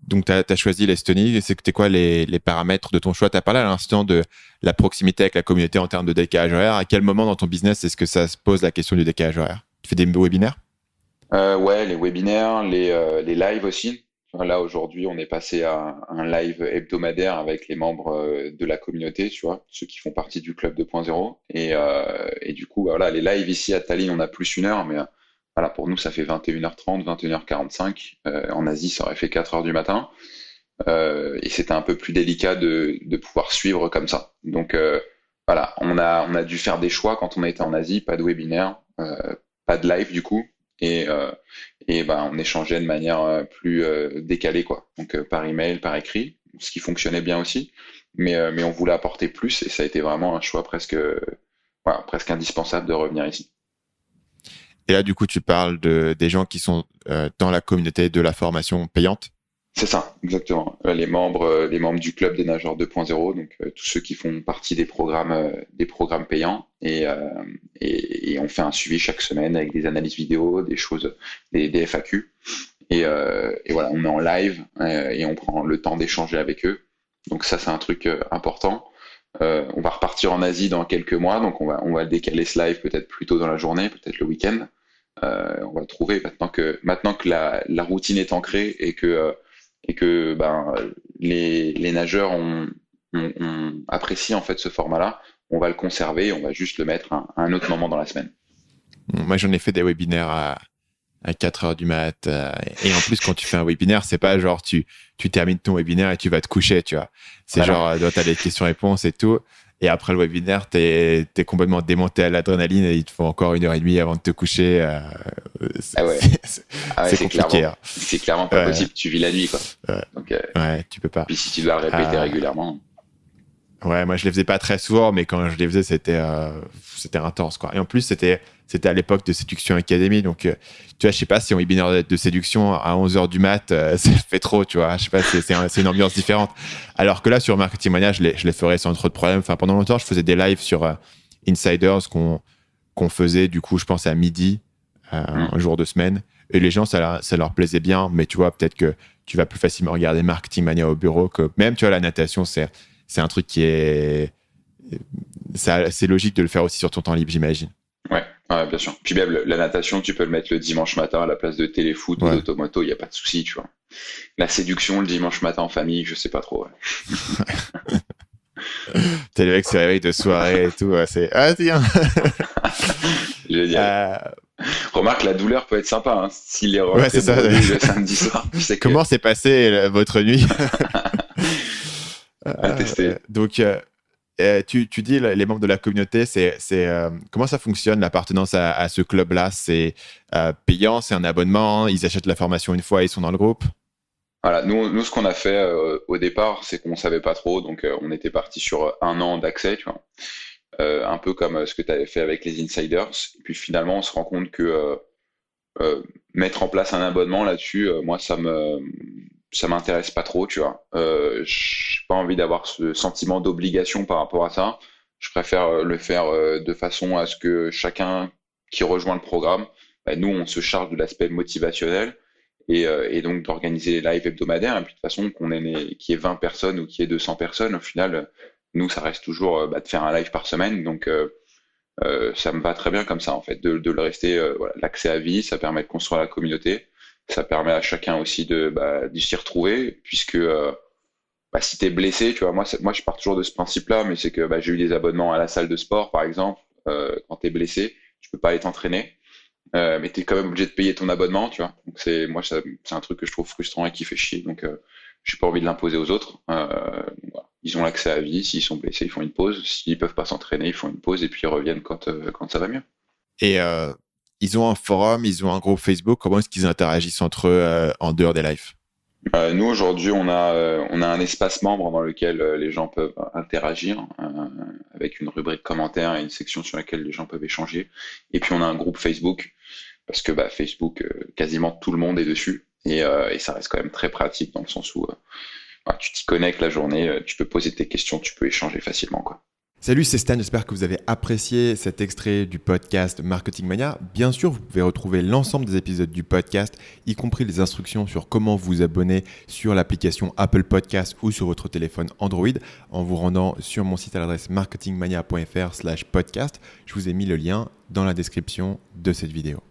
Donc, tu as choisi l'Estonie. C'était quoi les paramètres de ton choix? Tu as parlé à l'instant de la proximité avec la communauté en termes de décalage horaire. À quel moment dans ton business est-ce que ça se pose la question du décalage horaire? Tu fais des webinaires? Ouais, les webinaires, les lives aussi. Là, aujourd'hui, on est passé à un live hebdomadaire avec les membres de la communauté, tu vois, ceux qui font partie du club 2.0. Et du coup, bah, voilà, les lives ici à Tallinn, on a plus 1 heure, mais voilà, pour nous, ça fait 21h30, 21h45. En Asie, ça aurait fait 4h du matin. Et c'était un peu plus délicat de pouvoir suivre comme ça. Donc, voilà, on a dû faire des choix quand on a été en Asie, pas de webinaire, pas de live du coup. Et ben, on échangeait de manière plus décalée, quoi. Donc par email, par écrit, ce qui fonctionnait bien aussi. Mais on voulait apporter plus et ça a été vraiment un choix presque, voilà, presque indispensable de revenir ici. Et là, du coup, tu parles des gens qui sont dans la communauté de la formation payante. C'est ça, exactement. Les membres du club des nageurs 2.0, donc tous ceux qui font partie des programmes payants, et on fait un suivi chaque semaine avec des analyses vidéo, des choses, des FAQ, et voilà, on est en live et on prend le temps d'échanger avec eux. Donc ça, c'est un truc important. On va repartir en Asie dans quelques mois, donc on va décaler ce live peut-être plus tôt dans la journée, peut-être le week-end. On va trouver maintenant que la routine est ancrée et que ben, les nageurs ont apprécié en fait ce format-là, on va le conserver et on va juste le mettre à un autre moment dans la semaine. Moi, j'en ai fait des webinaires à 4 heures du mat. Et en plus, quand tu fais un webinaire, c'est pas genre tu termines ton webinaire et tu vas te coucher, tu vois. C'est Voilà. genre, tu as des questions-réponses et tout. Et après le webinaire, t'es complètement démonté à l'adrénaline et il te faut encore 1 heure et demie avant de te coucher. Ah ouais, ah ouais, C'est compliqué. Hein. c'est clairement pas Ouais, possible. Tu vis la nuit, quoi. ouais, Donc, ouais, tu peux pas. puis si tu dois le répéter Euh, régulièrement. Ouais, moi je les faisais pas très souvent, mais quand je les faisais, c'était intense, quoi. Et en plus, c'était à l'époque de Séduction Academy, donc tu vois, je sais pas si en webinaire de séduction à 11 heures du mat, ça fait trop, tu vois. Je sais pas, c'est une ambiance différente. Alors que là, sur Marketing Mania, je les ferais sans trop de problèmes. Enfin, pendant longtemps, je faisais des lives sur Insiders qu'on faisait, du coup, je pense à midi, Hmm. un jour de semaine. Et les gens, ça leur plaisait bien, mais tu vois, peut-être que tu vas plus facilement regarder Marketing Mania au bureau que même, tu vois, la natation, c'est un truc qui est. C'est logique de le faire aussi sur ton temps libre, j'imagine. Ouais, ouais, bien sûr. Puis même la natation, tu peux le mettre le dimanche matin à la place de téléfoot ou Ouais. d'automoto, il n'y a pas de souci, tu vois. La séduction le dimanche matin en famille, je sais pas trop. Ouais. T'es le mec qui se réveille de soirée et tout. C'est. Ah, tiens. Je veux dire, Euh, remarque, la douleur peut être sympa, hein. S'il est ouais, rentré c'est ça. bredouille le samedi soir, tu sais que Comment s'est passée votre nuit? à tester. Donc, tu dis les membres de la communauté, comment ça fonctionne l'appartenance à ce club-là? C'est payant, c'est un abonnement, ils achètent la formation une fois, ils sont dans le groupe. Voilà, nous, ce qu'on a fait au départ, c'est qu'on savait pas trop, donc on était parti sur 1 an d'accès, tu vois. Un peu comme ce que tu avais fait avec les insiders. Et puis finalement, on se rend compte que mettre en place un abonnement là-dessus, moi, ça m'intéresse pas trop, tu vois. J'ai pas envie d'avoir ce sentiment d'obligation par rapport à ça. Je préfère le faire de façon à ce que chacun qui rejoint le programme, bah, nous, on se charge de l'aspect motivationnel et donc d'organiser les lives hebdomadaires. Et puis de toute façon, qu'il y ait 20 personnes ou qu'il y ait 200 personnes, au final, nous, ça reste toujours bah, de faire un live par semaine. Donc, ça me va très bien comme ça, en fait, de le rester, voilà, l'accès à vie, ça permet de construire la communauté, ça permet à chacun aussi de s'y retrouver, puisque bah, si t'es blessé, tu vois, moi je pars toujours de ce principe-là, mais c'est que bah, j'ai eu des abonnements à la salle de sport, par exemple, quand t'es blessé, tu peux pas aller t'entraîner, mais t'es quand même obligé de payer ton abonnement, tu vois. Donc c'est un truc que je trouve frustrant et qui fait chier, donc j'ai pas envie de l'imposer aux autres. Donc voilà. Ils ont l'accès à vie, s'ils sont blessés, ils font une pause, s'ils peuvent pas s'entraîner, ils font une pause et puis ils reviennent quand ça va mieux. Et ils ont un forum, ils ont un groupe Facebook. Comment est-ce qu'ils interagissent entre eux en dehors des lives? Nous aujourd'hui on a un espace membre dans lequel les gens peuvent interagir avec une rubrique commentaires et une section sur laquelle les gens peuvent échanger. Et puis on a un groupe Facebook parce que bah, Facebook quasiment tout le monde est dessus et ça reste quand même très pratique dans le sens où bah, tu t'y connectes la journée, tu peux poser tes questions, tu peux échanger facilement quoi. Salut, c'est Stan, j'espère que vous avez apprécié cet extrait du podcast Marketing Mania. Bien sûr, vous pouvez retrouver l'ensemble des épisodes du podcast, y compris les instructions sur comment vous abonner sur l'application Apple Podcast ou sur votre téléphone Android en vous rendant sur mon site à l'adresse marketingmania.fr/podcast. Je vous ai mis le lien dans la description de cette vidéo.